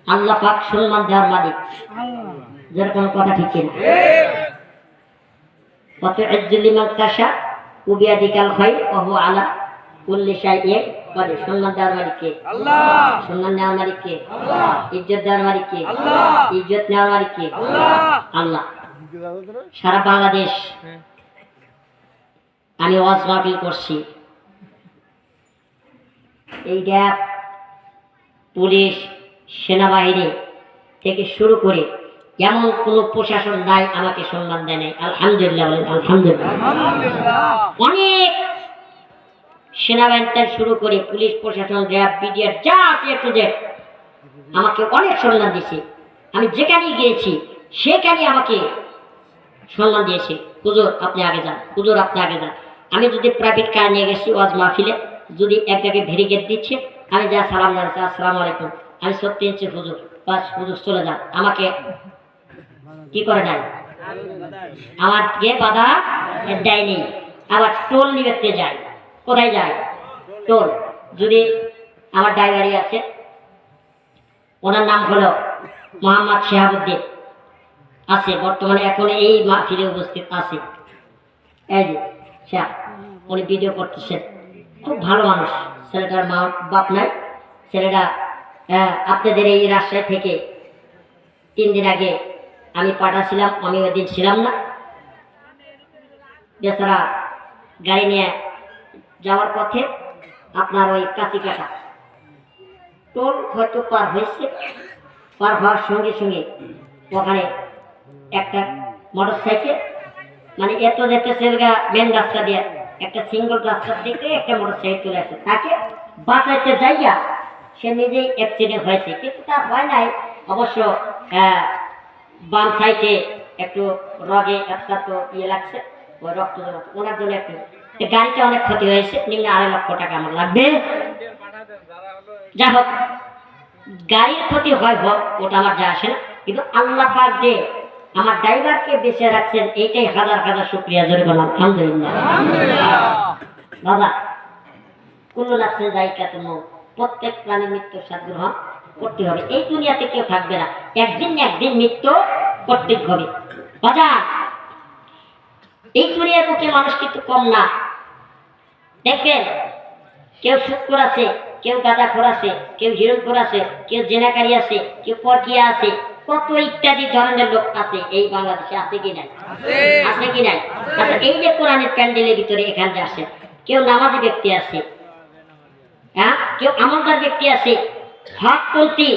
আল্লাহ পাক সম্মান দেওয়ার মালিক। যেরকম কথা ঠিক কিনা? কত ইজ্জুলিমান তাশা উবিয়াদিকাল খায়র ওয়া হুয়া আলা কুল্লি শাইইন কাদির। সম্মান দেওয়ার মালিক কে? আল্লাহ। সম্মান দেওয়ার মালিক কে? আল্লাহ। ইজ্জত দেওয়ার মালিক কে? আল্লাহ। ইজ্জত নেওয়ার মালিক কে? আল্লাহ। আল্লাহ। সারা বাংলাদেশ আমি ওয়াজ মাহফিল করছি। এই গ্যাপ পুলিশ সেনাবাহিনী থেকে শুরু করে এমন কোন প্রশাসন নাই আমাকে সম্মান দেয় নাই। আলহামদুলিল্লাহ, আলহামদুলিল্লাহ। অনেক সেনাবাহিনী থেকে শুরু করে পুলিশ প্রশাসন, র্যাব, বিডিআর যা আছে একটু আমাকে অনেক সম্মান দিয়েছে। আমি যেখানে গিয়েছি সেখানে আমাকে সম্মান দিয়েছে। হুজুর আপনি আগে যান, হুজুর আপনি আগে যান। আমি যদি প্রাইভেট কার নিয়ে গেছি ওয়াজ মাহফিলে, যদি এক জায়গায় ভেরিগেট দিচ্ছে, আমি যা সালাম জানাচ্ছি আসসালামু আলাইকুম, আমি সত্যি ইঞ্চি হুজুর, বাস হুজুর চলে যান, আমাকে কি করে নাই, আমার কে বাধা দেয়নি। আবার টোল নিতে যায়, কোথায় যায়? টোল। যদি আমার ড্রাইভারি আছে, ওনার নাম হলো মোহাম্মদ শিহাবুদ্দিন, আছে বর্তমানে এখন এই মাহফিলে উপস্থিত আছে। এই যে শাহ, উনি ভিডিও করতেছেন, খুব ভালো মানুষ। ছেলেটার মা বাপ নাই। ছেলেটা আপনাদের এই রাজশাহী থেকে 3 দিন আগে আমি পাঠাছিলাম, আমি ওই দিন ছিলাম না। বেচারা গাড়ি নিয়ে যাওয়ার পথে আপনার ওই কাঁচিকাটা টোল হয়তো পার হয়েছে। পার হওয়ার সঙ্গে সঙ্গে ওখানে একটা মোটর সাইকেল, মানে এত যেতেছে মেন রাস্তা দিয়ে, একটা সিঙ্গল রাস্তার দিকে একটা মোটর সাইকেল চলে আসে, তাকে বাঁচাইতে যাইয়া সে নিজেই অ্যাক্সিডেন্ট হয়েছে। কিন্তু তার হয় নাই অবশ্য, বাম সাইডে একটু রগে একটা তো ইয়ে লাগছে, ওই রক্ত জমা, ওনার জন্য একটু গাড়িটা অনেক ক্ষতি হয়েছে। নিম্ন 2.5 লক্ষ টাকা আমার লাগবে। যা হোক, গাড়ির ক্ষতি হয় হোক, ওটা আমার যা আসে না। কিন্তু আল্লাহ পাক যে আমার ড্রাইভারকে বেঁচে রাখছেন, এইটাই হাজার হাজার শুকরিয়া। জোরে বললাম আলহামদুলিল্লাহ। বাবা, কুল্লু নাফসিন যায়িকাতুল মউত, প্রত্যেক প্রাণীর মৃত্যুর স্বাদ গ্রহণ করতে হবে। এই দুনিয়াতে কেউ থাকবে না, একদিন না একদিন মৃত্যু করতে হবে। বাজার, এই দুনিয়ার বুকে মানুষ কিন্তু কম না। দেখবেন কেউ সুদখোর আছে, কেউ গাঁজাখোর আছে, কেউ হিরোইনখোর আছে, কেউ জেনাকারী আছে, কেউ পরকিয়া আছে, কত ইত্যাদি ধরনের লোক আছে এই বাংলাদেশে। আছে কি নাই? আছে কি নাই? আচ্ছা, এই যে কোরআনের প্যান্ডেলের ভিতরে এখানে আসে, কেউ নামাজি ব্যক্তি আছে, কেউ আমলদার ব্যক্তি আছে, হকপন্থী